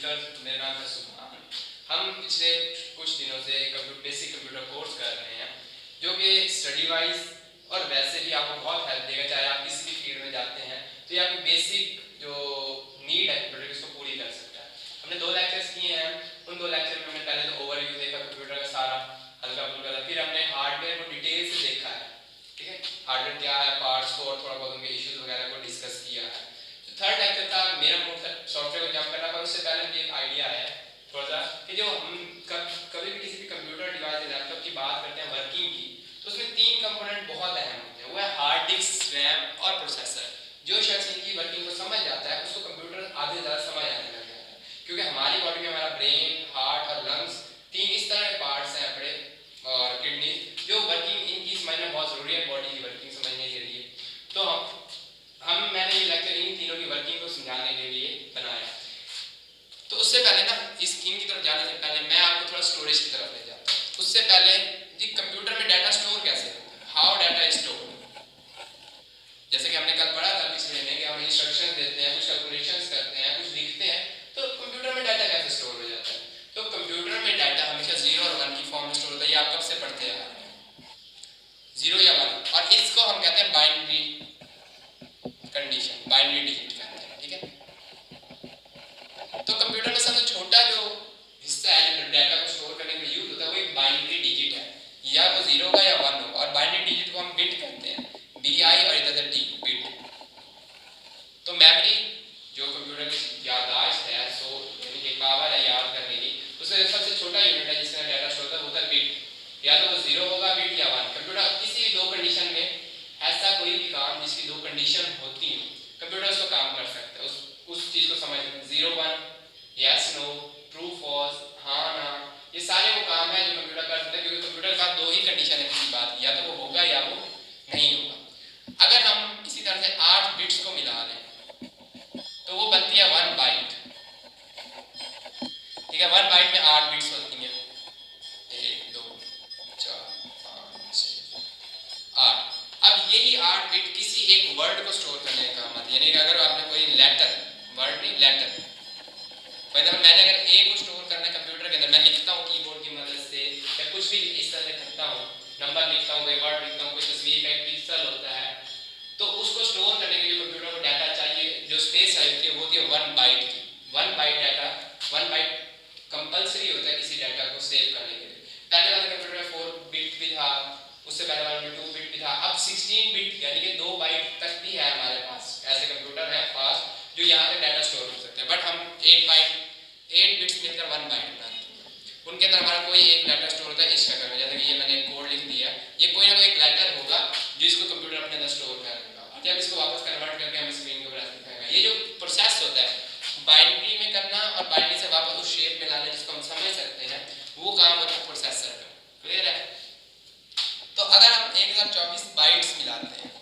Speaker. मेरा नाम है सुभान। हम पिछले कुछ दिनों से बेसिक कंप्यूटर कोर्स कर रहे हैं जो कि स्टडी वाइज और वैसे भी आपको बहुत हेल्प देगा, चाहे आप किसी भी फील्ड में जाते हैं तो ये आपकी बेसिक जो नीड है कंप्यूटर की उसको पूरी कर सकता है। हमने 2 लेक्चर्स किए हैं। उन 2 लेक्चर में हमने पहले तो ओवरव्यू देखा कंप्यूटर का सारा हल्का फुल्का था, फिर हमने हार्डवेयर को डिटेल से देखा है, ठीक है, हार्डवेयर क्या है, पार्ट्स को और थोड़ा बहुत उनके इश्यूज वगैरह को डिस्कस किया है। तो थर्ड लेक्चर था मेरा मूड था सॉफ्टवेयर को जंप करना, पर उससे पहले मुझे एक आइडिया आया थोड़ा सा कि जो हम कभी भी किसी भी कंप्यूटर डिवाइस या लैपटॉप की बात करते हैं वर्किंग की, तो उसमें 3 कंपोनेंट बहुत अहम होते हैं। वो है हार्ड डिस्क, रैम और प्रोसेसर। जो शख्स इनकी वर्किंग को समझ जाता है उसको कंप्यूटर आधे से ज़्यादा समझ आने लग जाता है, क्योंकि हमारी बॉडी में हमारा ब्रेन, हार्ट और लंग्स 3 इस तरह के पार्ट्स हैं अपने, और किडनी, जो वर्किंग इनकी समझना बहुत ज़रूरी है बॉडी की वर्किंग समझने के लिए। तो मैंने ये लेक्चर इन तीनों की वर्किंग को समझाने के लिए बनाया। तो उससे पहले ना इस स्कीम की तरफ जाने से पहले मैं आपको थोड़ा स्टोरेज की तरफ ले जाता हूँ। उससे पहले जी कंप्यूटर में डाटा स्टोर कैसे होता है, हाउ डाटा इज स्टोर्ड। जैसे कि हमने कल पढ़ा था पिछले में कि हम इंस्ट्रक्शन देते हैं, कुछ कैलकुलेशंस करते हैं, कुछ लिखते हैं, तो कंप्यूटर में डाटा कैसे स्टोर हो जाता है। तो कंप्यूटर में डाटा हमेशा 0 और 1 की फॉर्म में स्टोर होता है। ये आप कब से पढ़ते आ रहे हैं, 0 या 1, और इसको हम कहते हैं बाइनरी कंडीशन, बाइनरी डिजिट कहते हैं, ठीक है। तो कंप्यूटर में सबसे छोटा जो हिस्सा है जो डाटा को स्टोर करने के लिए यूज होता है वो एक बाइनरी डिजिट है, या वो 0 होगा या 1 होगा, और बाइनरी डिजिट को हम बिट कहते हैं, BI और इधर से D, बिट। तो मेमोरी जो कंप्यूटर की याददाश्त है, सो यानी कि पावर है याद करने की, उसमें सबसे छोटा यूनिट है जिसमें डाटा स्टोर होता है वो है बिट। या तो वो 0 होगा बिट या 1। कंप्यूटर किसी भी 2 कंडीशन में, ऐसा कोई भी काम जिसकी 2 कंडीशन होती हो, कंप्यूटर उसको काम कर सकता है, उस चीज को समझ सकता है। 0 1, यस नो, ट्रू फॉल्स, हाँ ना, ये सारे वो काम है जो कंप्यूटर कर सकता है, क्योंकि कंप्यूटर के पास 2 ही कंडीशन है किसी बात की, या तो वो होगा या वो नहीं होगा। अगर हम इसी तरह से 8 बिट्स को मिला दें तो वो बनती है 1 बाइट, ठीक है। 1 बाइट में 8 बिट्स होती हैं, 1 2 4 5 6 8। अब यही 8 बिट किसी एक वर्ड को स्टोर करने का काम आती है, यानी कि अगर आपने कोई लेटर, वर्ड नहीं लेटर, मतलब मैंने अगर ए को स्टोर करना है कंप्यूटर के अंदर, मैं लिखता हूँ कीबोर्ड की मदद से या कुछ भी इस तरह से करता हूँ, नंबर लिखता हूँ, कोई वर्ड लिखता हूँ, कोई तस्वीर का एक पिक्सल होता है, तो उसको स्टोर करने के लिए कंप्यूटर को डाटा चाहिए, जो स्पेस चाहिए वो होती है 1 बाइट की। 1 बाइट डाटा, 1 बाइट कंपलसरी होता है किसी डाटा को सेव करने के लिए। पहले वाले कंप्यूटर में 4 बिट भी था, उससे पहले वाले में 2 बिट भी था, अब 16 बिट यानी कि 2 बाइट तक भी है हमारे पास। ऐसे कंप्यूटर है फास्ट जो यहाँ पे डाटा स्टोर कर सकते हैं, बट हम 8 बिट्स मिलकर 1 बाइट बनाते हैं। उनके अंदर हमारा कोई एक डाटा स्टोर होता है इस शक्ल में, जैसे कि ये मैंने एक कोड लिख दिया, ये कोई ना कोई एक लेटर होगा जो इसको कंप्यूटर अपने अंदर स्टोर करेगा, और जब इसको वापस कन्वर्ट करके हमें स्क्रीन के ऊपर दिखाएगा। ये जो प्रोसेस होता है बाइनरी में करना और बाइनरी से वापस उस शेप में लाना जिसको हम समझ सकते हैं, वो काम होता है प्रोसेसर का। क्लियर है। तो अगर हम 1024 बाइट्स मिलाते हैं,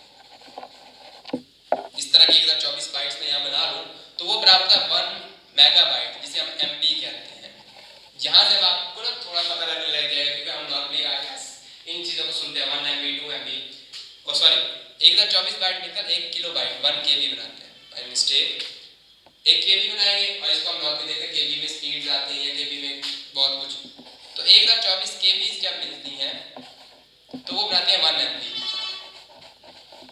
इस तरह की 1024 बाइट्स में यहाँ बना लूँ, तो वो बराबर है 1 मेगाबाइट, जिसे हम MB कहते हैं। यहाँ से आपको ना थोड़ा पता लगने लग जाएगा, क्योंकि हम नॉर्मली इन चीज़ों को सुनते हैं 1 MB 2 MB, और सॉरी 1024 बाइट मिलकर 1 किलोबाइट 1 KB बनाते हैं, बाय मिस्टेक 1 KB बनाएंगे, और इसको हम नॉर्मली देखते हैं KB में स्पीड आती है या KB में बहुत कुछ। तो 1024 KB जब मिलती हैं तो वो बनाते हैं 1 MB,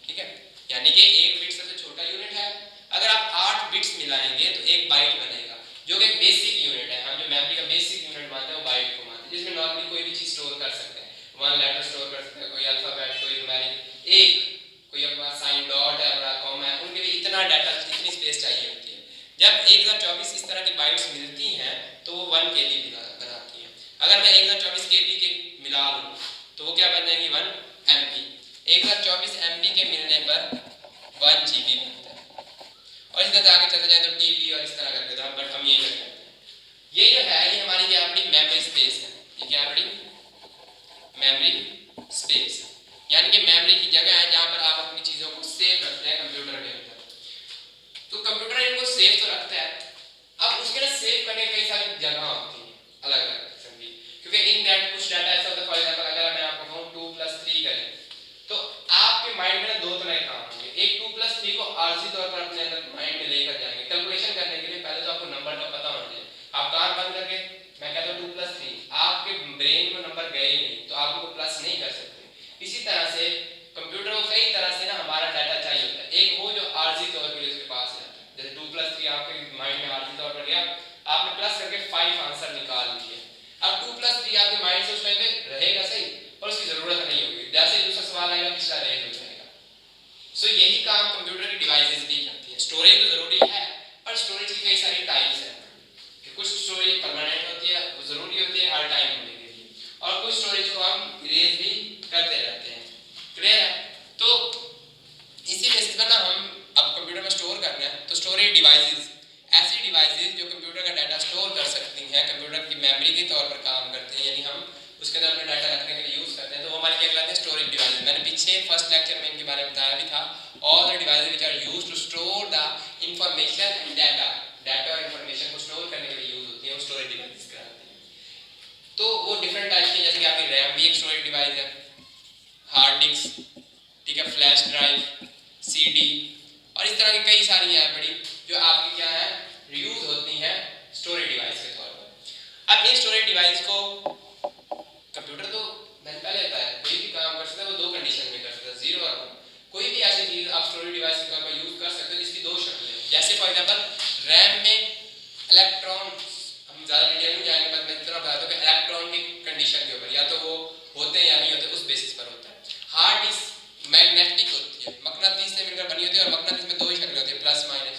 ठीक है, यानी कि 1 बिट सबसे छोटा यूनिट है। अगर आप 8 बिट्स मिलाएंगे तो 1 बाइट बनेगा, जो कि बेसिक यूनिट है। हम जो मेमोरी का बेसिक यूनिट मानते हैं वो बाइट को मानते हैं, जिसमें नॉर्मली कोई भी चीज स्टोर कर सकते हैं। 1 लेटर स्टोर कर सकते हैं, कोई अल्फाबेट, कोई न्यूमेरिक, कोई अपना साइन डॉट है, बड़ा कॉमा है, उनके लिए इतना डाटा, इतनी स्पेस चाहिए होती है। जब 1024 इस तरह की बाइट्स मिलती हैं तो वो 1 KB बनाती हैं। अगर मैं 1024 KB के मिला लूँ तो वो क्या बन जाएंगी 1 MB। 1024 MB के मिलने पर 1 GB बनता है, और इस तरह आगे चलते जाए तो TB और इस तरह करके, तो बट हम यही करते हैं। ये जो है ये हमारी क्या अपनी मेमोरी स्पेस है, ये क्या अपनी मेमोरी स्पेस, यानी कि मेमोरी की जगह है जहाँ पर आप अपनी चीज़ों को सेव रखते हैं कंप्यूटर के अंदर। तो कंप्यूटर इनको सेव तो रखता है, अब उसके ना सेव करने की कई सारी जगह होती हैं अलग अलग किस्म की, क्योंकि इन डाटा कुछ डाटा ऐसा होता है, फॉर एग्जाम्पल अगर मैं आपको कहूँ 2 + 3 करें, तो आपके माइंड में 2 तरह के काम होंगे। एक 2 + 3 को आर्जी तौर पर अपने अंदर माइंड में लेकर जाएंगे कैलकुलेशन करने के लिए। पहले तो आपको नंबर का पता होना चाहिए, तरह से कंप्यूटर को कई तरह से ना हमारा डाटा चाहिए होता है। एक वो जो आर्जी तौर पर उसके पास है, जैसे 2+3 आपके माइंड में आर्जी तौर पर गया, आपने प्लस करके 5 आंसर निकाल लिए। अब 2+3 आपके माइंड से उस टाइम पे रहेगा सही और उसकी जरूरत नहीं होगी, जैसे दूसरा सवाल आएगा पिछला रेज हो जाएगा। सो यही काम कंप्यूटर की डिवाइसेस भी करती है। स्टोरेज तो जरूरी है, पर स्टोरेज की कई सारी टाइप्स हैं कि कुछ स्टोरेज परमानेंट होती है, वो जरूरी होती है हर टाइम होने के लिए, और कुछ स्टोरेज को हम इरेज भी करते रहते हैं। क्लियर है? तो इसी बेसिस पर ना हम अब कंप्यूटर में स्टोर करना है तो स्टोरेज डिवाइसेस, ऐसी डिवाइसेस जो कंप्यूटर का डाटा स्टोर कर सकती हैं, कंप्यूटर की मेमोरी के तौर पर काम करते हैं, यानी हम उसके अंदर अपना डाटा रखने के लिए यूज करते हैं, तो वो हमारे क्या कहलाते हैं? Storage devices. मैंने पीछे फर्स्ट लेक्चर में इनके बारे में बताया भी था। All the devices which are used to store the information and data, data और इंफॉर्मेशन को स्टोर करने के लिए यूज होती है, वो स्टोरेज डिवाइसेस कहलाते हैं। तो वो डिफरेंट टाइप के, जैसे कि आपकी रैम भी एक स्टोरेज डिवाइस है, हार्ड डिस्क, ठीक है, फ्लैश ड्राइव, सीडी, और इस तरह की कई सारी हैं बड़ी जो आपकी क्या है यूज होती हैं स्टोरेज डिवाइस के तौर पर। अब इन स्टोरेज डिवाइस को कंप्यूटर तो मैंने पहले बताया कोई भी काम कर सकता है, वो दो कंडीशन में कर सकता है, 0 और 1। कोई भी ऐसी चीज आप स्टोरेज डिवाइस के तौर पर यूज कर सकते हो जिसकी दो शक्लें हैं। जैसे फॉर एग्जांपल रैम में इलेक्ट्रॉन, हम ज्यादा डिटेल में जाएंगे, बस मैं इतना बता दूं कि इलेक्ट्रॉन की कंडीशन के ऊपर या तो वो होते हैं या नहीं होते, उस बेसिस पर होता है। हार्ड डिस्क मैग्नेटिक होती है, मकनातीस से मिलकर बनी होती है, और मकनातीस में दो ही शक्लें होती है, प्लस माइनस।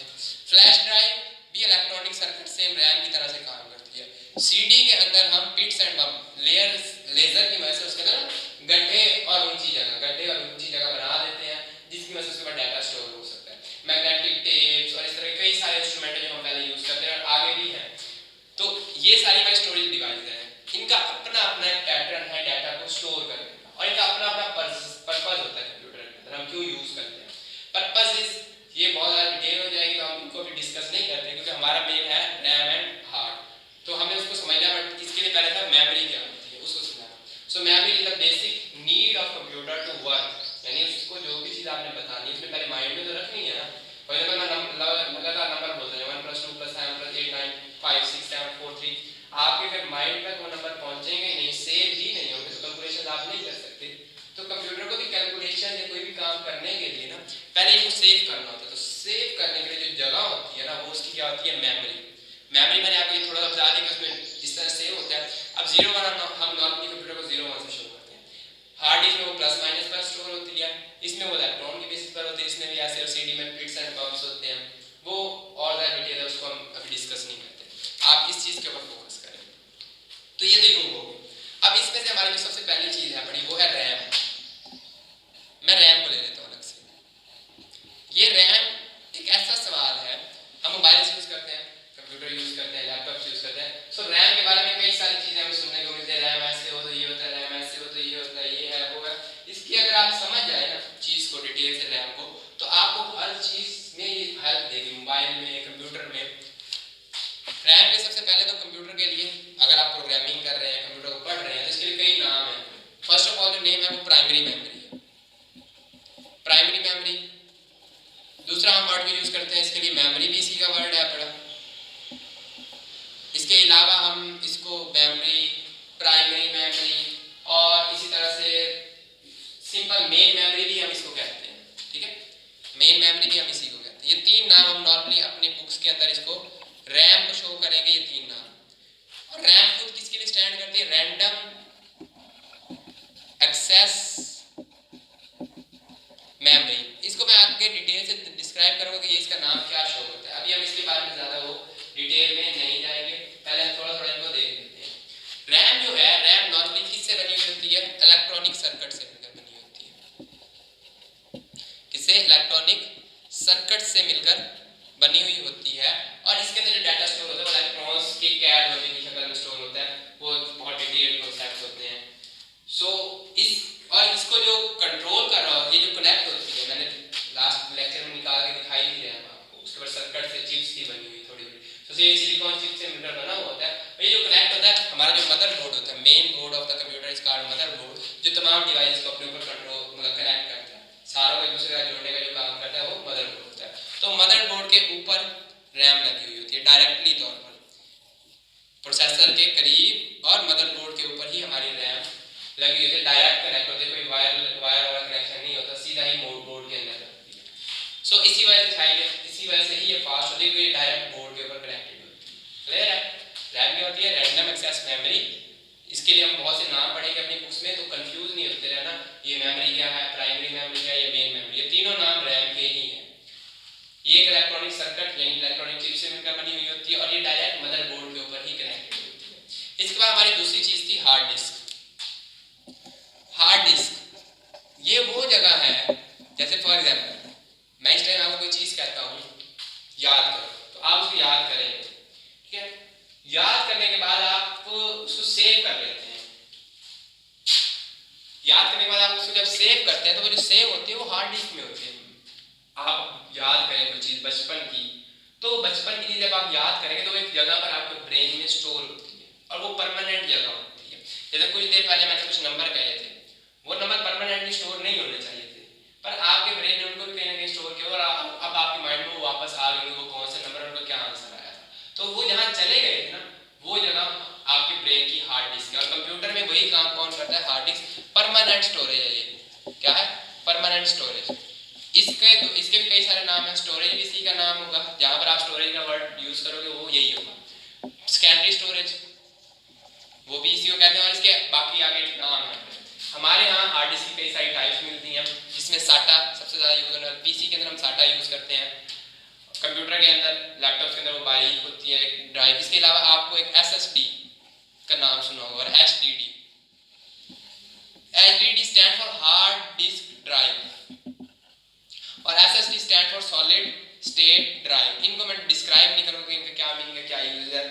फ्लैश ड्राइव भी इलेक्ट्रॉनिक सर्किट सेम रैम की तरह से काम करती है। सीडी के अंदर हम पिट्स एंड बम लेजर की वजह से उसके अंदर गड्ढे और ऊंची जगह बना देते हैं, जिसकी वजह से उसके बाद डाटा स्टोर हो सकता है। मैग्नेटिक टेप्स और इस तरह के कई सारे इंस्ट्रूमेंट जो हम पहले यूज करते हैं और आगे भी हैं, तो ये सारी हमारी स्टोरेज डिवाइस हैं। इनका अपना अपना एक पैटर्न है डाटा को स्टोर करने का, और इनका अपना अपना पर्पस होता है कंप्यूटर के अंदर, हम क्यों यूज करते हैं। पर्पस इज, ये बहुत ज़्यादा डिटेल हो जाएगी तो हम इनको भी डिस्कस नहीं करते, क्योंकि हमारा मेन है रैम एंड हार्ड, तो हमें उसको समझना है। बट इसके लिए पहले था मेमोरी क्या होती है, उसको समझना। So memory is the basic need of computer to work, यानी उसको जो भी चीज़ आपने बतानी है उसमें पहले माइंड में तो रखनी है ना। फॉर एग्जाम्पल मैं लगातार नंबर बोलते हैं 1 + 2 + 7 + 8 9 5 6 7 4 3, आपके अगर माइंड तक वो नंबर पहुंचेंगे नहीं, सेव ही नहीं होंगे, तो कैलकुलेशन आप नहीं कर सकते। तो कंप्यूटर को भी कैलकुलेशन या कोई भी काम करने के लिए ना पहले इनको सेव करना होता है। तो सेव करने के लिए जो जगह होती है ना, वो उसकी क्या होती है? मेमोरी। मेमोरी मैंने आपको ये थोड़ा सा बता दिया कि उसमें इस तरह सेव होता है। अब 0 1 हम नॉर्मली कंप्यूटर को 0 1 से शो करते हैं। हार्ड डिस्क में वो प्लस माइनस पर स्टोर होती है, इसमें वो इलेक्ट्रॉन के बेसिस पर होती है, इसमें भी ऐसे, और सीडी में बिट्स एंड बम्स होते हैं। वो और ज़्यादा डिटेल है, उसको हम अभी डिस्कस नहीं करते। आप इस चीज़ के ऊपर फोकस करें। तो ये तो यूं हो गई। अब इसमें से हमारी जो सबसे पहली चीज़ है बड़ी, वो है रैम। मैं रैम को ले लेता हूँ अलग से। ये रैम एक ऐसा सवाल है, हम मोबाइल यूज करते हैं, कंप्यूटर यूज करते हैं, लैपटॉप यूज करते हैं। सो रैम के बारे में कई सारी चीजें हमें सुनने को मिलती है, रैम ऐसे हो तो ये होता है, रैम ऐसे हो तो ये होता है, ये है वो है। इसकी अगर आप समझ जाए ना चीज को डिटेल से, रैम को, तो आपको हर चीज में ये हेल्प देगी, मोबाइल में, कंप्यूटर में। रैम के सबसे पहले तो कंप्यूटर के लिए, अगर आप प्रोग्रामिंग कर रहे हैं, कंप्यूटर को पढ़ रहे हैं, तो इसके लिए कई नाम है। फर्स्ट ऑफ ऑल जो नेम है वो प्राइमरी मेमोरी है, प्राइमरी मेमोरी। दूसरा हम वर्ड भी यूज करते हैं इसके लिए, मेमोरी भी इसी का वर्ड है पड़ा। इसके अलावा हम इसको मेमोरी, प्राइमरी मेमोरी, और इसी तरह से सिंपल मेन मेमोरी भी हम इसको कहते हैं, ठीक है, मेन मेमोरी भी हम इसी को कहते हैं। ये तीन नाम हम नॉर्मली अपने बुक्स के अंदर इसको रैम को शो करेंगे, ये तीन नाम। और रैम खुद किसके लिए स्टैंड करती है? Random access memory. इसको मैं आगे डिटेल से डिस्क्राइब करूंगा कि ये इसका नाम क्या शो होता है। अभी हम इसके बारे में ज्यादा वो डिटेल में नहीं जाएंगे, पहले हम थोड़ा थोड़ा इनको देख लेते हैं। रैम जो है, रैम नॉर्मली किससे बनी हुई होती है? इलेक्ट्रॉनिक सर्किट से मिलकर बनी होती है। किससे? इलेक्ट्रॉनिक सर्किट से मिलकर बनी हुई होती है। और इसके अंदर जो डाटा स्टोर होता है वो इलेक्ट्रॉन्स के कैड होने की शक्ल में स्टोर होता है, वो बहुत डिटेल्ड कॉन्सेप्ट होते हैं। सो इसको जो कंट्रोल कर रहा हो, ये जो कनेक्ट होती है, मैंने लास्ट लेक्चर में निकाल के दिखाई दिया है आपको, उसके बाद सर्किट से चिप्स की बनी हुई थोड़ी थोड़ी, तो ये सिलिकॉन चिप से मिलकर बना हुआ होता है। और ये जो कनेक्ट होता है, हमारा जो मदरबोर्ड होता है, main board of the computer is called motherboard, जो तमाम डिवाइस को अपने ऊपर कंट्रोल मतलब कनेक्ट करता है, सारों को एक दूसरे का जोड़ने का जो काम करता है वो मदरबोर्ड होता है। तो मदरबोर्ड के ऊपर रैम लगी हुई होती है डायरेक्टली तौर पर, प्रोसेसर के करीब और मदरबोर्ड के ऊपर ही हमारी रैम लगी हुई है, डायरेक्ट कनेक्ट होते हैं, कोई वायर प्राइमरी मेमोरी है या मेन मेमोरी, ये तीनों नाम रैम के ही हैं। ये एक इलेक्ट्रॉनिक सर्किट यानी इलेक्ट्रॉनिक चिप से मिलकर बनी हुई होती है और ये डायरेक्ट मदरबोर्ड के ऊपर ही कनेक्टेड होती है। इसके बाद हमारी दूसरी चीज थी हार्ड डिस्क। हार्ड डिस्क ये वो जगह है, जैसे फॉर एग्जांपल मैं इस टाइम आपको कोई चीज कहता हूँ याद करो, तो आप उसको याद करेंगे, ठीक है। याद करने के बाद आप उसको सेव कर लेते हैं। याद करने के बाद आप उसको जब सेव करते हैं तो वो जो सेव होती है वो हार्ड डिस्क में होती है। आप याद करें कोई चीज बचपन की, तो बचपन की चीज जब आप याद करेंगे तो वो एक जगह पर आपके ब्रेन में स्टोर होती है और वो परमानेंट जगह होती है। जैसे कुछ देर पहले मैंने कुछ नंबर कहे थे, वो नंबर परमानेंटली स्टोर नहीं होने चाहिए थे, पर आपके ब्रेन ने उनको कहीं ना कहीं स्टोर किया और अब आपके माइंड में वो वापस आ गए वो कौन से नंबर उनका क्या आंसर आया था, तो वो जहाँ चले गए थे ना वो जगह आपके ब्रेन की हार्ड डिस्क है। और कंप्यूटर में वही काम कौन करता है, हार्ड डिस्क परमानेंट स्टोरेज है। ये क्या है, परमानेंट स्टोरेज। इसके भी कई सारे नाम हैं, स्टोरेज भी इसी का नाम होगा, जहां पर आप स्टोरेज का वर्ड यूज करोगे वो यही होगा। सेकेंडरी स्टोरेज वो भी इसी को कहते हैं और इसके बाकी आगे नाम है। हमारे यहाँ हार्ड डिस्क की कई सारी टाइप्स मिलती हैं, जिसमें साटा सबसे ज़्यादा यूज होने वाला, पीसी के अंदर हम साटा यूज करते हैं, कंप्यूटर के अंदर लैपटॉप के अंदर वो बारीक होती है एक ड्राइव। इसके अलावा आपको एक एसएसडी का नाम सुना होगा और HDD. HDD stand for hard disk drive और SSD stand for solid state drive. इनको मैं डिस्क्राइब नहीं करूंगा इनका क्या मीनिंग है, क्या यूज है,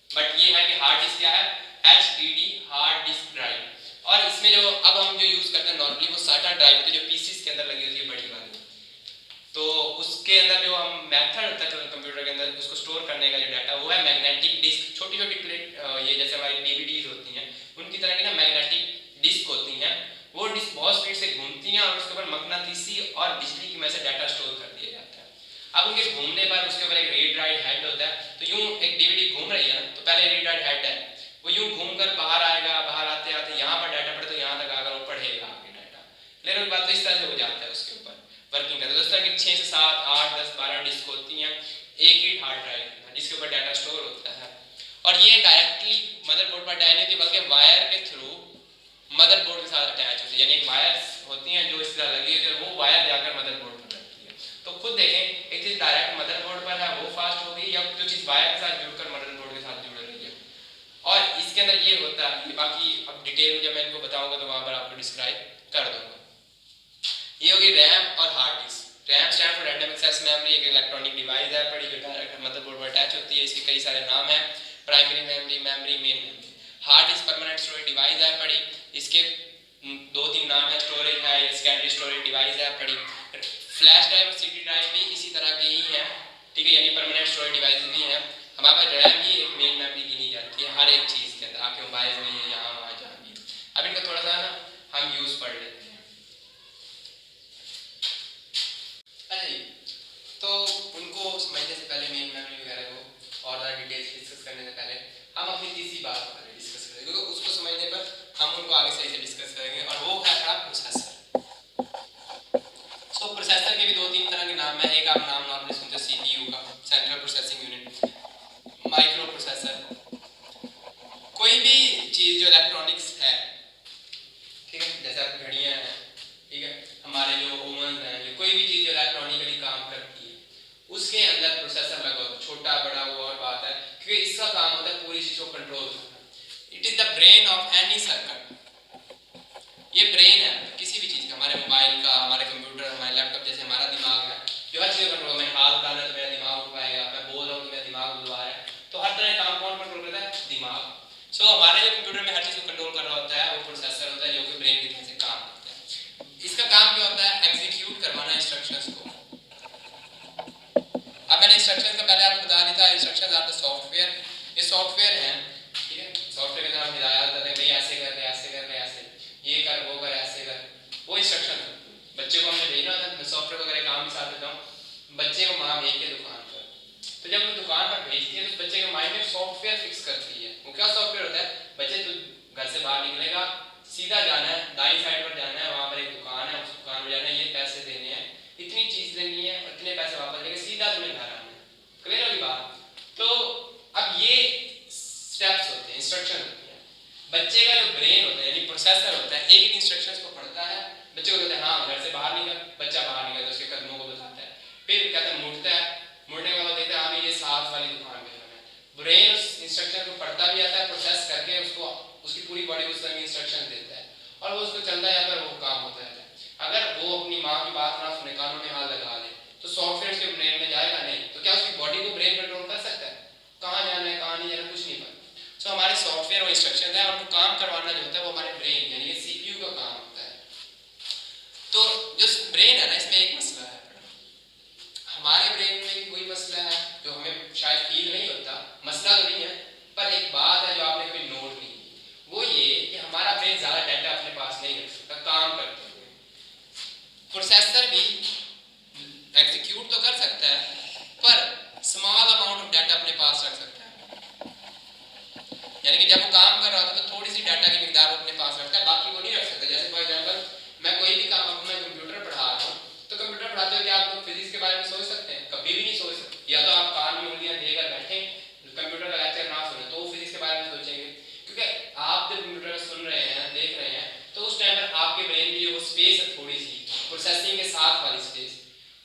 बट ये है कि हार्ड डिस्क क्या है, एचडीडी हार्ड डिस्क ड्राइव। और इसमें जो अब हम जो यूज करते हैं नॉर्मली वो साटा ड्राइव होती है जो पीसीस के अंदर लगी होती है बड़ी वाली, तो उसके अंदर जो हम मेथड होता है कंप्यूटर के अंदर उसको स्टोर करने का जो डाटा वो है मैग्नेटिक डिस्क। छोटी छोटी प्लेट ये जैसे हमारी डीवीडीज होती हैं उनकी तरह की ना मैग्नेटिक डिस्क होती हैं, वो डिस्क बहुत स्पीड से घूमती हैं और उसके ऊपर मकनातीसी और बिजली की वजह से डाटा स्टोर कर दिया जाता है। अब उनके घूमने पर उसके ऊपर एक रीड राइट हेड होता है, तो यूं एक डीवीडी घूम रही है ना, तो पहले रीड राइट हेड है वो यूं घूमकर बाहर आएगा, बाहर आते आते यहाँ पर डाटा पड़े तो यहाँ तक आकर वो पढ़ेगा आगे डाटा। लेकिन उसके बाद तो इस तरह से हो जाता है उसके ऊपर वर्किंग करता है। दोस्तों कि 6 से 7 8 10 12 डिस्क होती हैं एक ही हार्ड ड्राइव जिसके ऊपर डाटा स्टोर होता है, और ये डायरेक्टली मदरबोर्ड पर अटैच नहीं होती बल्कि वायर के थ्रू मदरबोर्ड के साथ अटैच होती है, यानी एक वायर होती हैं जो इस तरह लगी होती है और वो वायर जाकर मदरबोर्ड पर लगती है। तो खुद देखें एक चीज डायरेक्ट मदरबोर्ड पर है वो फास्ट होगी या जो चीज वायर के साथ जुड़कर मदरबोर्ड के साथ जुड़ रही है। और इसके अंदर ये होता है, बाकी अब डिटेल जब मैं इनको बताऊंगा तो वहां पर आपको डिस्क्राइब कर दूंगा। ये होगी रैम और hard disk. RAM stand for random access memory, एक इलेक्ट्रॉनिक डिवाइस है पड़ी जो डायरेक्ट मदरबोर्ड पर अटैच होती है। इसके कई सारे नाम हैं, primary memory, memory, main memory. Hard disk permanent storage device है पड़ी, इसके 2-3 नाम है, स्टोरेज है या सेकेंडरी स्टोरेज डिवाइस है पड़ी। फ्लैश ड्राइव और सीडी ड्राइव भी इसी तरह के ही हैं, ठीक है, यानी परमानेंट स्टोरेज डिवाइस भी हैं। हमारे पास रैम ही एक मेन मेमोरी गिनी जाती है हर एक चीज़ के अंदर, आपके मोबाइल में ये यहाँ वहाँ जहाँ भी। अब इनका थोड़ा सा ना हम यूज़ पढ़ लेते हैं। तो उनको समझने से पहले मेन मेमोरी वगैरह को और ज़्यादा डिटेल्स डिस्कस करने से पहले हम अपनी तीसरी बात पर डिस्कस करेंगे, क्योंकि उसको समझने पर हम उनको आगे सही से डिस्कस करेंगे, और वो है था प्रोसेसर। तो प्रोसेसर के भी 2-3 तरह के नाम हैं। एक आप नाम नॉर्मली सुनते हैं सीपीयू का, central processing unit, micro processor. कोई भी चीज़ जो इलेक्ट्रॉनिक्स है, ठीक है, जैसे घड़ियाँ हैं, ठीक है, हमारे जो ओवन हैं, ये कोई भी चीज़ जो इलेक्ट्रॉनिकली काम करती है उसके अंदर प्रोसेसर लगा होता है। छोटा बड़ा वो और बात है, क्योंकि इसका काम होता है पूरी चीज़ को कंट्रोल करना। It is the brain of any circuit. ये ब्रेन है किसी भी चीज़ का, हमारे मोबाइल का, हमारे कंप्यूटर, हमारे लैपटॉप, जैसे हमारा दिमाग है जो हर चीज़ कंट्रोल। मैं हाथ उठाना है तो मेरा दिमाग उठाएगा, मैं बोल रहा हूँ तो मेरा दिमाग बुलवा रहा है, तो हर तरह काम कौन कंट्रोल करता है, दिमाग। सो हमारे जो कंप्यूटर में हर चीज़ को कंट्रोल कर रहा होता है वो प्रोसेसर होता है, जो कि ब्रेन की तरह से काम करता है। इसका काम क्या होता है, एग्जीक्यूट करवाना इंस्ट्रक्शंस को। अब मैंने इंस्ट्रक्शंस का पहले आपको बता दिया था, इंस्ट्रक्शंस आर द सॉफ्टवेयर। ये सॉफ्टवेयर हैं, ठीक है, सॉफ्टवेयर के अंदर हम हिदायत देते हैं, भाई ऐसे कर ले, ऐसे कर ले, ऐसे ये कर, वो कर, ऐसे कर, वो इंस्ट्रक्शन है। बच्चे को हमने भेजना था, मैं सॉफ्टवेयर वगैरह काम भी साथ देता हूँ। बच्चे को माँ भेज के दुकान पर, तो जब वो दुकान पर भेजती है तो बच्चे के माइंड में सॉफ्टवेयर फिक्स करती है। वो क्या सॉफ्टवेयर होता है, बच्चे तू घर से बाहर निकलेगा, सीधा जाना है, दाईं साइड पर जाना है, वहाँ पर एक दुकान है, उस दुकान में जाना है, ये पैसे देने हैं, इतनी चीज़ लेनी है, इतने पैसे वापस लेके सीधा तुम्हें घर आना है। क्लियर होगी बात? तो अब ये स्टेप्स होते हैं, इंस्ट्रक्शन होती है। बच्चे का जो ब्रेन होता है यानी प्रोसेसर होता है, एक एक इंस्ट्रक्शंस को पढ़ता है, बच्चे को पूरी बॉडी को उसमें इंस्ट्रक्शन देता है और वो उसको चलता जाता है, वो काम होता है। अगर वो अपनी माँ की बात ना सुने, कानों में हाथ लगा ले, तो सॉफ्टवेयर उसके ब्रेन में जाएगा नहीं। तो क्या उसकी बॉडी को ब्रेन कंट्रोल कर सकता है? कहाँ जाना है कहाँ नहीं जाना कुछ नहीं पता। सो हमारे सॉफ्टवेयर और इंस्ट्रक्शन है, और काम करवाना जो होता है वो हमारे ब्रेन यानी कि सीपीयू का काम होता है। तो जो ब्रेन है ना, इसमें एक मसला है, हमारे ब्रेन में भी कोई मसला है जो हमें शायद फील नहीं होता, मसला तो नहीं है, पर एक बात है जो आपने कोई नोट नहीं की, वो ये कि हमारा ब्रेन ज्यादा डाटा अपने पास नहीं रख सकता काम करते हुए। प्रोसेसर भी एग्जीक्यूट तो कर सकता है, पर स्मॉल अमाउंट ऑफ डाटा अपने पास रख सकता है, यानी कि जब वो काम कर रहा होता है तो थोड़ी सी डाटा की मिकदार अपने पास रखता है, बाकी वो नहीं रख सकता। जैसे फॉर एग्जांपल मैं कोई भी काम, मैं कंप्यूटर पढ़ा रहा हूँ, तो कंप्यूटर पढ़ाते हुए क्या आप लोग फिजिक्स के बारे में सोच सकते हैं? कभी भी नहीं सोच सकते। या तो आप कान में उंगलियां देकर बैठे, कंप्यूटर का लेक्चर ना सुने, तो फिजिक्स के बारे में सोचेंगे, क्योंकि आप जब कंप्यूटर सुन रहे हैं, देख रहे हैं, तो उस टाइम पर आपके ब्रेन की जो स्पेस है थोड़ी सी प्रोसेसिंग के साथ वाली स्पेस,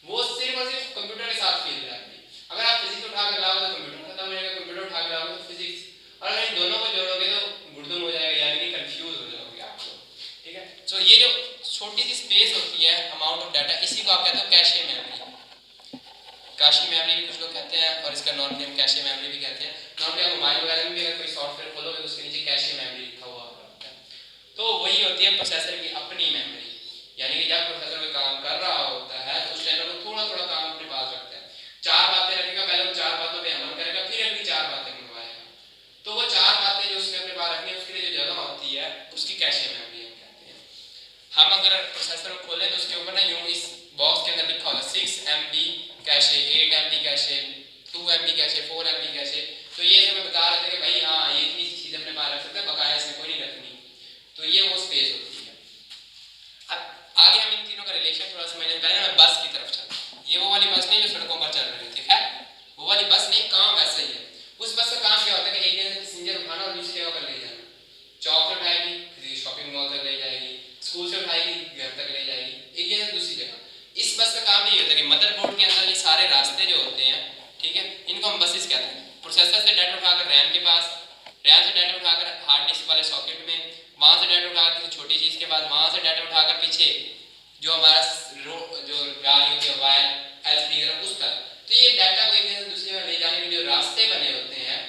वो सिर्फ और सिर्फ कंप्यूटर के साथ फील कराएगी। अगर आप फिजिक्स उठा कर लाओगे तो कंप्यूटर खत्म हो जाएगा, कंप्यूटर उठा कर लाओगे तो फिजिक्स, और अगर इन दोनों को जोड़ोगे तो गुड़दुम हो जाएगा, यानी कि कंफ्यूज हो जाओगे आप लोग। ठीक है, तो ये जो छोटी सी स्पेस होती है अमाउंट ऑफ डाटा, इसी को आप कहते हो कैशे मेमोरी। कैशे मेमोरी भी कुछ लोग कहते हैं, और इसका नॉन नेम कैशे मेमोरी भी कहते हैं। नॉर्मली आप मोबाइल वगैरह में भी अगर कोई सॉफ्टवेयर खोलोगे तो उसके नीचे कैशे मेमोरी लिखा हुआ होता है। तो वही होती है प्रोसेसर की अपनी मेमोरी, यानी कि जब प्रोसेसर कोई काम कर रहा होता है तो उस टाइम पर वो थोड़ा थोड़ा काम अपने पास रखता है, 4 बातें रखेगा, पहले वो 4 बातों पे अमल करेगा, फिर अगली 4 बातें मनवाएगा। तो वो 4 बातें जो उसने अपने पास रखनी है, उसके लिए जो जगह होती है उसकी कैशे मेमोरी हम कहते हैं। हम अगर प्रोसेसर को खोलें तो उसके ऊपर ना यूं इस बॉक्स के अंदर लिखा होगा 6 MB cache, 8 MB cache, 2 MB cache, 4 MB cache. तो ये हमें बता रहे थे कि भाई हाँ ये इतनी चीज अपने पास रख सकते हैं, बकाया इसमें कोई नहीं रखनी। तो ये वो स्पेस होती है। अब आगे हम इन तीनों का रिलेशन थोड़ा समझने पहले मैं बस की तरफ चलता हूँ। ये वो वाली बस नहीं जो सड़कों पर चल रही थी, खैर वो वाली बस नहीं, काम वैसे ही है। उस बस का काम क्या होता है कि एक जगह से पैसेंजर उठाना और दूसरी जगह पर ले जाना। चौक से उठाएगी, किसी शॉपिंग मॉल तक ले जाएगी, स्कूल से उठाएगी, घर तक ले जाएगी, एक जगह से दूसरी जगह। इस बस का काम ये होता है कि मदरबोर्ड के अंदर ये सारे रास्ते जो होते हैं, ठीक है, इनको हम बसेस कहते हैं। प्रोसेसर से डाटा उठाकर रैम के पास, रैम से डाटा उठाकर हार्ड डिस्क वाले सॉकेट में, वहां से डाटा उठाकर किसी छोटी चीज के पास, वहां से डाटा उठाकर पीछे जो हमारा जो गाड़ी होती है वायर एलसीडी वगैरह उस तक। तो ये डाटा को एक जगह से दूसरी जगह ले जाने के जो रास्ते बने होते हैं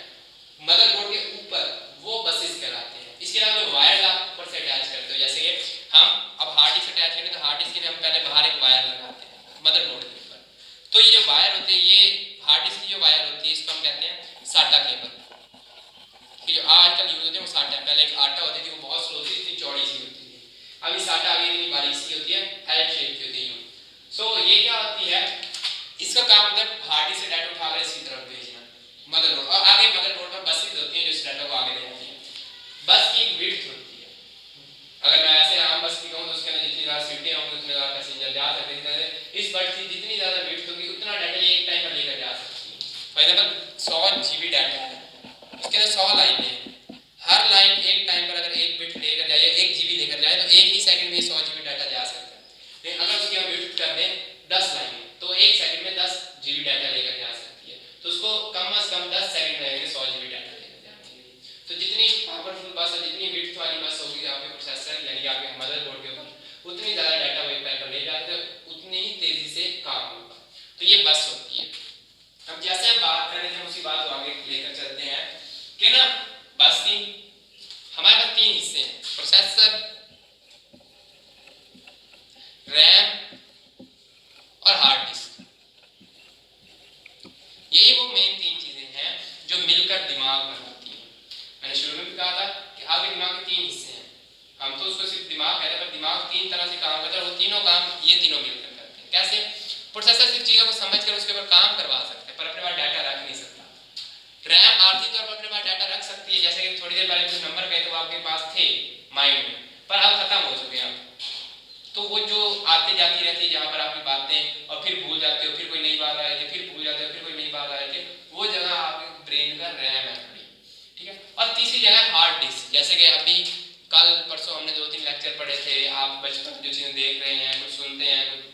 मदरबोर्ड के ऊपर, वो बसेस कहलाते हैं। इसके अलावा जो वायर्स आप ऊपर से अटैच करते हो, जैसे कि हम अब हार्ड डिस्क अटैच करें तो हार्ड डिस्क के लिए हम पहले बाहर एक वायर लगाते हैं मदरबोर्ड के ऊपर। तो ये जो वायर होती है, ये हार्ड डिस्क की जो वायर होती है, इसको हम कहते हैं साटा केबल। कि जो आजकल यूज होते हैं वो साटा, पहले एक आटा होती थी वो बहुत स्लो थी, इतनी चौड़ी सी होती थी, अभी साटा आगे इतनी बारीक सी होती है, एल शेप की होती है। सो ये क्या होती है, इसका काम होता है हार्ड डिस्क से डाटा उठाकर इसकी तरफ भेजना मदरबोर्ड, और आगे मदरबोर्ड पर बसेस होती हैं जो इस डाटा को आगे ले जाती हैं। बस की एक विड्थ होती है, अगर मैं ऐसे आम बस की कहूँ तो उसके अंदर जितनी ज़्यादा सीटें होंगी उतने ज़्यादा पैसेंजर जा सकते हैं। इस बस की जितनी ज़्यादा विड्थ होगी उतना डाटा ये एक टाइम पर लेकर जा सकती है। फॉर एग्जाम्पल 100 GB डाटा है, उसके अंदर 100 लाइनें हैं, हर लाइन एक टाइम पर अगर एक बिट लेकर जाए, 1 GB लेकर जाए, तो एक ही सेकंड में 100 GB डाटा जा सकता है। लेकिन अगर उसकी हम विड्थ कर दें 10 लाइन तो एक सेकंड में 10 GB डाटा लेकर जा सकती है। तो उसको कम से कम 10 सेकंड लगेंगे 100 GB डाटा लेकर जाने के लिए। तो जितनी पावरफुल बस है, जितनी विड्थ वाली बस होगी आपके प्रोसेसर यानी कि आपके मदरबोर्ड के ऊपर, उतनी ज़्यादा डाटा वो एक टाइम पर ले जाते हैं, उतनी ही तेजी से काम होगा। तो ये बस होती है। अब जैसे हम बात कर रहे थे उसी बात को आगे लेकर चलते हैं कि ना बस की हमारे पास 3 हिस्से हैं, प्रोसेसर, रैम और हार्ड डिस्क। यही वो मेन 3 चीजें हैं जो मिलकर दिमाग बनाती हैं। मैंने शुरू में भी कहा था कि आपके दिमाग के 3 हिस्से हैं, हम तो उसको सिर्फ दिमाग कहते हैं, पर दिमाग 3 तरह से काम करता है, वो तीनों काम ये तीनों मिलकर करते हैं। कैसे? प्रोसेसर सिर्फ चीज़ों को समझकर उसके ऊपर काम करवा सकता है, पर अपने पास डाटा रख नहीं सकता। रैम आर्थिक तौर पर अपने पास डाटा रख सकती है, जैसे कि थोड़ी देर पहले कुछ नंबर गए तो वो आपके पास थे माइंड में, पर अब खत्म हो चुके हैं। तो वो जो आते जाती रहती है जहाँ पर आपकी बातें, और फिर भूल जाते हो, फिर कोई नई बात आई थी, फिर भूल जाते हो, फिर कोई नई बात आई थी, वो जगह आपके ब्रेन का रैम है थोड़ी, ठीक है। और तीसरी जगह हार्ड डिस्क, जैसे कि अभी कल परसों हमने 2-3 लेक्चर पढ़े थे, आप बचपन जो चीज़ें देख रहे हैं, कुछ सुनते हैं, कुछ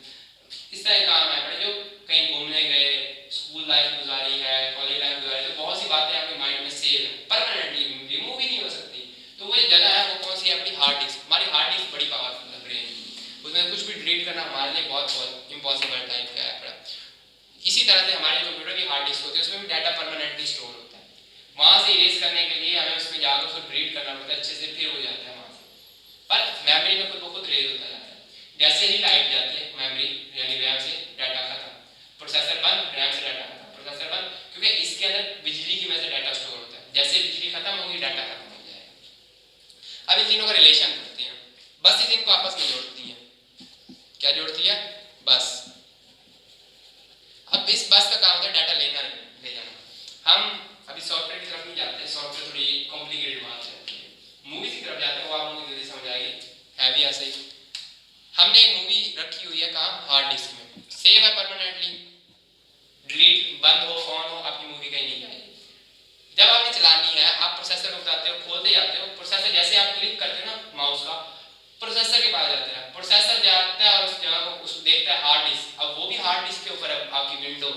इस तरह काम है पढ़े, जो कहीं घूमने गए, स्कूल लाइफ गुजारी है, कॉलेज लाइफ गुजारी, तो बहुत सी बातें आपके माइंड में सेव है, परमानेंटली रिमूव ही नहीं हो सकती। तो वो जगह है करना हमारे लिए बहुत बहुत इम्पॉसिबल टाइप का है। इसी तरह से हमारे कंप्यूटर की हार्ड डिस्क होती है, उसमें भी डाटा परमानेंटली स्टोर होता है। वहाँ से इरेज करने के लिए हमें उसमें जाकर उसको रीड करना पड़ता है अच्छे से, फिर हो जाता है वहाँ से, पर मेमोरी में खुद ब खुद रेज होता जाता है। जैसे ही लाइट जाती है मेमोरी यानी रैम से डाटा खत्म, प्रोसेसर बंद, रैम से डाटा खत्म, प्रोसेसर बंद, क्योंकि इसके अंदर बिजली की वजह से डाटा स्टोर होता है। जैसे बिजली खत्म होगी डाटा खत्म हो जाएगा। अब इन तीनों का रिलेशन करते हैं, बस ये इनको आपस में जोड़ती हैं। क्या जोड़ती है? बस। अब इस बस का काम होता है डाटा लेना ले जाना। हम अभी सॉफ्टवेयर की तरफ नहीं जाते, सॉफ्टवेयर थोड़ी कॉम्प्लिकेटेड बात है। मूवी की तरफ जाते हैं, वो आप लोगों को जल्दी समझ आएगी, है भी ऐसे ही। हमने एक मूवी रखी हुई है कहाँ? हार्ड डिस्क में, सेव है परमानेंटली, डिलीट बंद हो ऑन हो आपकी मूवी कहीं नहीं जाएगी। जब आपने चलानी है आप प्रोसेसर को बताते हो, खोलते जाते हो, प्रोसेसर जैसे आप क्लिक करते हो ना माउस का, प्रोसेसर के पास जाते हैं, प्रोसेसर जाता है और उस जगह को उस देखता है हार्ड डिस्क। अब वो भी हार्ड डिस्क के ऊपर आपकी विंडो,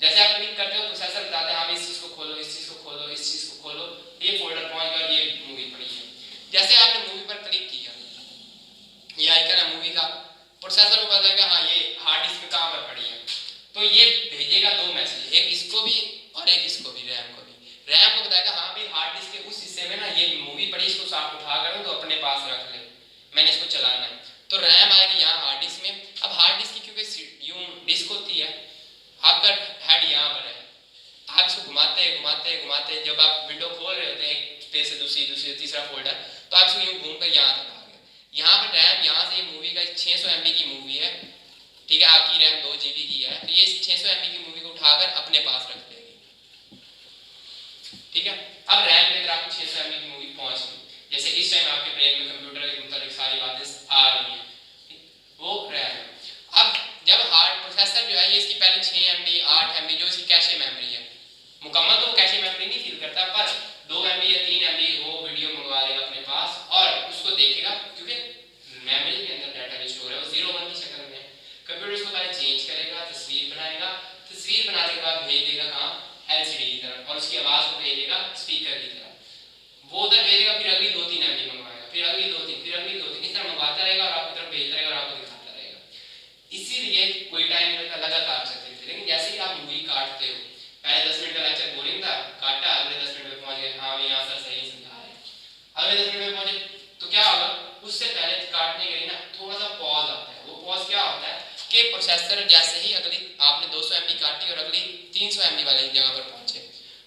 जैसे आप क्लिक करते हो प्रोसेसर बताता है हाँ इस चीज को खोलो, इस चीज को खोलो, इस चीज को खोलो, ये फोल्डर पहुंच गया, ये मूवी पड़ी है। जैसे आपने मूवी पर क्लिक किया, ये आइकन है मूवी का, प्रोसेसर को पता लगेगा हाँ ये हार्ड डिस्क में कहाँ पर पड़ी है, तो ये भेजेगा दो मैसेज, एक इसको भी और एक इसको भी, रैम को भी। रैम को बताएगा हाँ भाई हार्ड डिस्क के उस हिस्से में ना ये मूवी पड़ी, इसको साफ उठा कर तो अपने पास रख ले, मैंने इसको चलाना है। तो रैम आएगी यहाँ हार्ड डिस्क में। अब हार्ड डिस्क की क्योंकि यूं डिस्क होती है, आपका हेड यहाँ पर है, आप इसको घुमाते घुमाते घुमाते, जब आप विंडो खोल रहे होते हैं एक स्पेस से दूसरी तीसरा फोल्डर, तो आप इसको यूं घूम कर यहाँ तक आ गए। यहाँ पर रैम, यहाँ से ये मूवी का 600 MB की मूवी है, ठीक है, आपकी रैम 2 GB की है, तो ये 600 MB की मूवी को उठाकर अपने पास रख देगी, ठीक है। अब रैम के अंदर आपको 600 MB की मूवी पहुंच गई, जैसे इस टाइम आपके ब्रेन में कंप्यूटर के मुताबिक सारी बातें आ रही हैं, वो रैम। अब जब हार्ड प्रोसेसर जो है ये इसकी पहले 6 MB 8 MB जो इसकी कैशे मेमोरी है, मुकम्मल तो वो कैशे मेमोरी नहीं फील करता, पर 2 MB या 3 MB वो वीडियो मंगवा लेगा अपने पास और उसको देखेगा, क्योंकि मेमोरी के अंदर डाटा स्टोर है, वो 0 1 की शक्ल में। कंप्यूटर उसको पहले चेंज करेगा, तस्वीर बनाएगा, तस्वीर बनाने के बाद भेज देगा कहाँ? LCD की तरफ, और उसकी आवाज को भेजेगा स्पीकर की तरफ, वो उधर भेजेगा, फिर अगली 2 3 MB मंगवाएगा, फिर अगली 2 3, फिर अगली 2 3, इस तरह मंगवाता रहेगा और आपकी तरफ भेजता रहेगा और आपको दिखाता रहेगा। इसीलिए कोई टाइम नहीं लगता, लगातार चलते थे। लेकिन जैसे ही आप मूवी काटते हो, पहले 10 मिनट का लेक्चर बोरिंग था, काटा, अगले 10 मिनट में पहुंच गए, हाँ यहाँ सर सही समझा रहे हैं, अगले 10 मिनट में पहुंचे, तो क्या होगा? उससे पहले काटने के लिए ना थोड़ा सा पॉज आता है। वो पॉज क्या होता है कि प्रोसेसर जैसे ही अगली आपने 200 MB काटी और अगली 300 MB वाली जगह पर पहुंचे,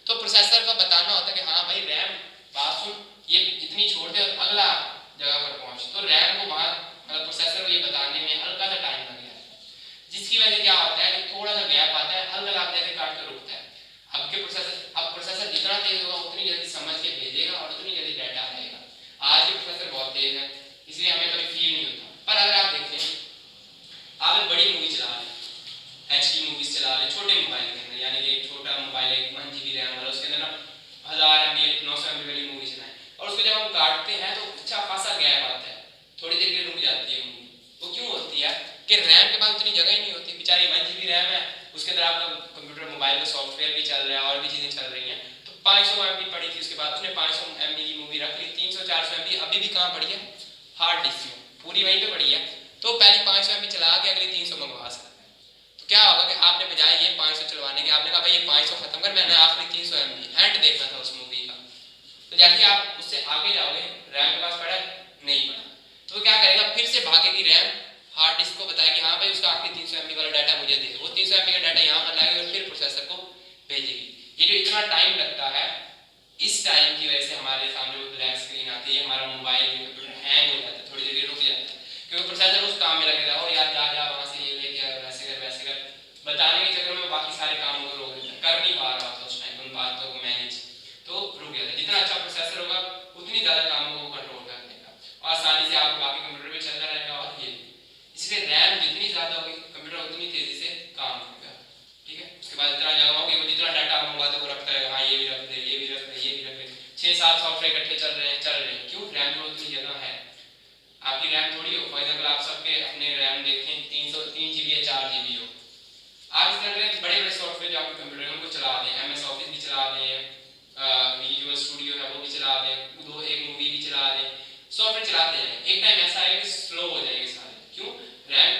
तो प्रोसेसर को बताना होता है कि हाँ भाई रैम बात सुन, ये इतनी छोड़ दे और अगला जगह पर पहुंच। तो रैम को वहां प्रोसेसर को ये बताने में हल्का सा टाइम लग जाता है, जिसकी वजह से क्या होता है कि थोड़ा सा गैप आता है, हल्का आप जैसे काट कर रुकता है। अब प्रोसेसर जितना तेज होगा उतनी जल्दी समझ के भेजेगा और उतनी जल्दी डाटा आएगा। आज ये प्रोसेसर बहुत तेज है, इसलिए हमें कभी फील नहीं होता। पर अगर आप देखें, आप एक बड़ी मूवी चला रहे, HD मूवीज चला रहे छोटे मोबाइल के अंदर, यानी कि एक छोटा मोबाइल 1 GB रैम वाला, उसके अंदर ना 1000 MB 900 MB वाली मूवी चलाएं, और उसको जब हम काटते हैं तो अच्छा खासा गैप आता है, थोड़ी देर के लिए रुक जाती है मूवी। वो क्यों होती है कि रैम के पास उतनी जगह ही नहीं होती, बेचारी 1 GB रैम है, उसके अंदर आपका कंप्यूटर मोबाइल में सॉफ्टवेयर भी चल रहा है और भी चीजें चल रही हैं, तो 500 MB पड़ी थी, उसके बाद उसने 500 MB की मूवी रख ली, 300 400 MB अभी भी कहाँ पड़ी है? हार्ड डिस्क में, पूरी वहीं पे पड़ी है। तो पहले 500 MB चला के अगली 300 मंगवा सकते हैं। तो क्या होगा कि आपने बजाय ये 500 चलवाने के, आपने कहा भाई ये 500 खत्म कर, मैंने आखिरी 300 MB एंड देखना था उस मूवी का, तो जैसे आप उससे आगे जाओगे, रैम के पास पड़ा नहीं पड़ा, तो क्या करेगा? फिर से भागेगी रैम, हार्ड डिस्क को बताएगी हाँ भाई उसका आखिरी 300 MB वाला डाटा मुझे दे, वो 300 MB का डाटा यहाँ पर लाएगी और फिर प्रोसेसर को भेजेगी। ये जो इतना टाइम लगता है, इस टाइम की वजह से हमारे सामने वो ब्लैक स्क्रीन आती है, हमारा मोबाइल कंप्यूटर हैंग हो जाता है, थोड़ी देर रुक जाता है, क्योंकि प्रोसेसर उस काम में लगे रहा, और यार जा वहां से ये लेके आ, वैसे कर बताने के चक्कर में बाकी सारे काम को रोक देता, कर नहीं पा रहा था उस टाइम उन बातों को मैनेज, तो रुक गया था। जितना अच्छा प्रोसेसर होगा उतनी ज्यादा कामों को कंट्रोल कर लेगा और आसानी से आपको बाकी कंप्यूटर भी चलता रहेगा। और ये इसलिए रैम जितनी ज्यादा होगी कंप्यूटर उतनी तेजी से काम करेगा, ठीक है। उसके बाद इतना जगह होगी, वो जितना डाटा आप मंगवाते वो रखता है, हाँ ये भी रख दे, ये भी रख दे, ये भी रख दे, 6 7 सॉफ्टवेयर इकट्ठे चल रहे हैं, क्यों? रैम में उतनी जगह है। आपकी रैम थोड़ी हो, फॉर एग्जाम्पल आप सबके अपने रैम देखें 3 GB या 4 GB हो, आप इस तरह के बड़े बड़े सॉफ्टवेयर जो आपके कंप्यूटर में उनको चला दें, MS ऑफिस भी चला दें, विजुअल स्टूडियो है वो भी चला दें, एक मूवी भी चला दें, सॉफ्टवेयर चलाते हैं, एक टाइम ऐसा आएगा कि स्लो हो जाएंगे सारे। क्यों? रैम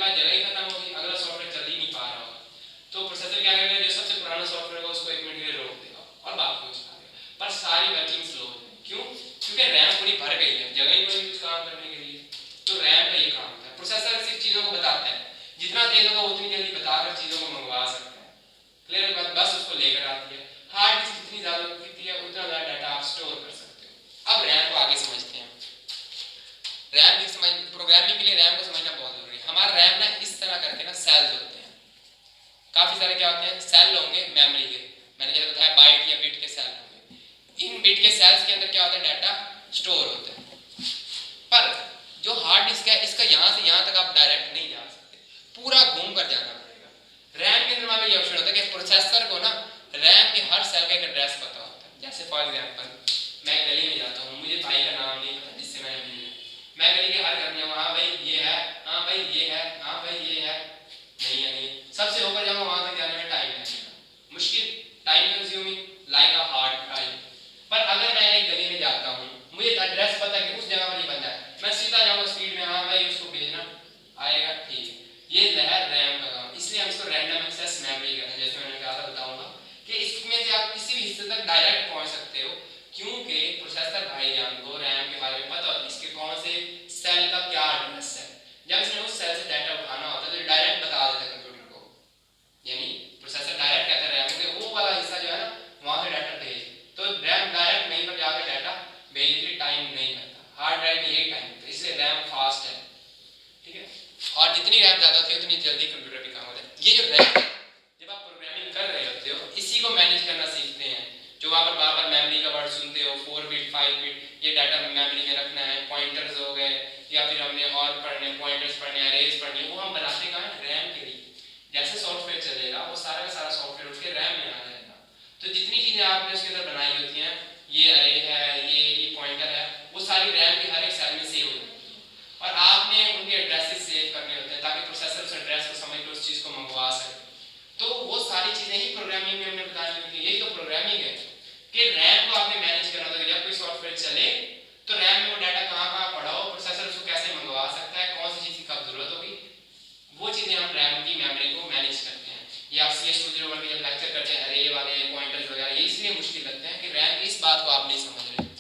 तो क्या करेगा, जो सबसे पुराना सॉफ्टवेयर होगा उसको 1 मिनट के लिए रोक देगा और बाकी को चला देगा, पर सारी वर्किंग स्लो हो जाएगी। क्यों? क्योंकि रैम पूरी भर गई है, जगह ही नहीं कुछ काम करने के लिए। तो रैम का ये काम होता है। प्रोसेसर सिर्फ चीज़ों को बताता है, जितना तेज होगा उतनी जल्दी बताकर चीज़ों को मंगवा सकता है। क्लियर है बात? बस उसको लेकर आती है। हार्ड डिस्क जितनी ज़्यादा होती है उतना ज़्यादा डाटा आप स्टोर कर सकते हो। अब रैम को आगे समझते हैं। रैम की समझ, प्रोग्रामिंग के लिए रैम को समझना बहुत जरूरी है। हमारा रैम ना इस तरह करके ना सेल्स होते हैं, काफ़ी सारे क्या होते हैं, सेल होंगे मेमोरी के, मैंने जैसे बताया बाइट या बिट के सेल होंगे। इन बिट के सेल्स के अंदर क्या होता है, डाटा स्टोर होता है। पर जो हार्ड डिस्क है इसका यहाँ से यहाँ तक आप डायरेक्ट नहीं जा सकते, पूरा घूम कर जाना पड़ेगा। रैम के अंदर हमें ये ऑप्शन होता है कि प्रोसेसर को ना रैम के हर सेल का एक एड्रेस पता होता है। जैसे फॉर एग्जांपल मैं गली में जाता हूँ, मुझे भाई का नाम नहीं पता जिससे मैंने मिलना है, मैं गली के हर घर में जाऊँ, हाँ भाई ये है, हाँ भाई ये है, हाँ भाई ये है, नहीं है नहीं, सबसे ऊपर जाऊँ वहाँ तक जाने में टाइम लगेगा, मुश्किल, time consuming like a hard drive. पर अगर मैं एक गली में जाता हूँ, मुझे एड्रेस पता है कि उस जगह पर ये बंदा है, मैं सीधा जाऊँगा स्पीड में, हाँ भाई उसको भेजना आएगा, ठीक है। ये है रैम का काम, इसलिए हम इसको रैंडम एक्सेस मेमोरी कहते हैं। जैसे मैंने कहा था, बताऊंगा कि इसमें से आप किसी भी हिस्से तक डायरेक्ट पहुंच सकते हो, क्योंकि प्रोसेसर भाईजान को रैम के बारे में पता होता है, इसके कौन से सेल का क्या एड्रेस है। जब इसने उस सेल से डाटा उठाना होता है तो डायरेक्ट बता देता है कंप्यूटर को, यानी प्रोसेसर डायरेक्ट कहता है रैम को वो वाला हिस्सा जो है ना वहां से डाटा भेज, तो रैम डायरेक्ट वहीं पर जाकर डाटा भेजने के लिए टाइम नहीं लगता। हार्ड ड्राइव में यही टाइम होता है, इसलिए रैम फास्ट है, ठीक है। और जितनी रैम ज़्यादा होती है उतनी जल्दी कंप्यूटर भी काम होता है। ये जो रैम, जब आप प्रोग्रामिंग कर रहे होते हो इसी को मैनेज करना सीखते हैं, जो वहाँ पर बार बार मेमोरी का वर्ड सुनते हो, 4 बिट 5 बिट ये डाटा मेमोरी में रखना है, पॉइंटर्स हो गए, या फिर हमने और पढ़ने पॉइंटर्स पढ़ने, अरेज पढ़ने, वो हम बनाते कहाँ हैं, रैम के लिए। जैसे सॉफ्टवेयर चलेगा वो सारा का सारा सॉफ्टवेयर उसके रैम में आ जाएगा। तो जितनी चीज़ें आपने उसके अंदर बनाई होती हैं, ये अरे है, ये पॉइंटर है, वो सारी रैम के हर एक सेल में सेव हो जाती है, और आपने उनके एड्रेसेस सेव करने होते हैं ताकि प्रोसेसर उस एड्रेस को समझ कर उस चीज़ को मंगवा सके। तो वो सारी चीज़ें ही प्रोग्रामिंग में हमने बताई होती है। यही तो प्रोग्रामिंग है कि रैम को आपने मैनेज करना होता है। जब कोई सॉफ्टवेयर चले तो रैम में वो डाटा कहाँ कहाँ पड़ा हो, प्रोसेसर उसको कैसे मंगवा सकता है, कौन सी चीज़ की कब जरूरत होगी, वो चीज़ें हम रैम की मेमोरी को मैनेज करते हैं। ये आप CS201 में जब लेक्चर करते हैं अरे वाले पॉइंटर्स वगैरह, ये इसलिए मुश्किल लगते हैं कि रैम इस बात को आप नहीं समझ रहे।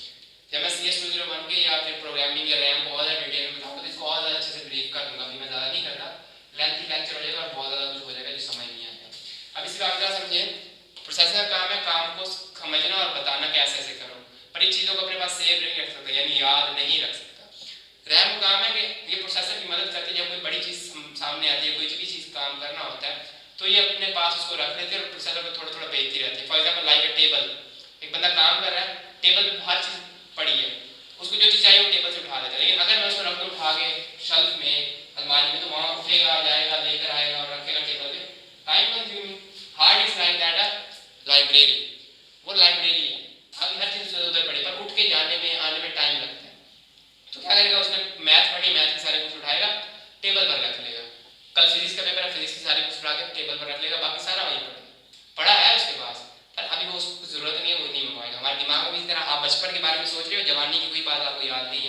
जब मैं CS201 के या फिर प्रोग्रामिंग या रैम को और ज़्यादा डिटेल में बताऊँगा तो इसको और ज़्यादा अच्छे से ब्रीफ कर दूँगा, अभी मैं ज़्यादा नहीं करता, लेंथी लेक्चर हो जाएगा और बहुत ज़्यादा कुछ हो जाएगा जो समझ नहीं आएगा। अब इसके बाद क्या समझे, प्रोसेसर का काम है काम को समझना और बताना कैसे ऐसे करो, पर इन चीज़ों को अपने पास सेव नहीं रख सकता, यानी याद नहीं रख सकता। रैम का काम है कि ये प्रोसेसर की मदद करती है, जब कोई बड़ी चीज़ सामने आती है, कोई भी चीज़ काम करना होता है तो ये अपने पास उसको रख लेते हैं और प्रोसेसर को थोड़ा थोड़ा भेजती रहती है। For example like a table, एक बंदा काम कर रहा है, टेबल पे हर चीज़ पड़ी है, उसको जो चीज़ चाहिए वो टेबल से उठा लेता है, लेकिन अगर मैं उसको रख दूँ उठा के शेल्फ में, अलमारी में, तो वहाँ उठेगा जाएगा लेकर आएगा और रखेगा टेबल पे, time consuming. Hard is like that a library, वो लाइब्रेरी है, अभी हर चीज़ उधर पड़ी, पर उठ के जाने में आने में टाइम लगता है। तो क्या करेगा, उसने मैथ पढ़ी, मैथ के सारे कुछ उठाएगा टेबल पर रख लेगा, कल फिजिक्स का पेपर है, फिजिक्स के सारे कुछ उठा के टेबल पर रख लेगा, बाकी सारा वहीं पड़ा है उसके पास, पर अभी वो उसको जरूरत नहीं है, वो नहीं मंगवाएगा। हमारे दिमाग में भी इस तरह, आप बचपन के बारे में सोच रहे हो, जवानी की कोई बात आपको याद नहीं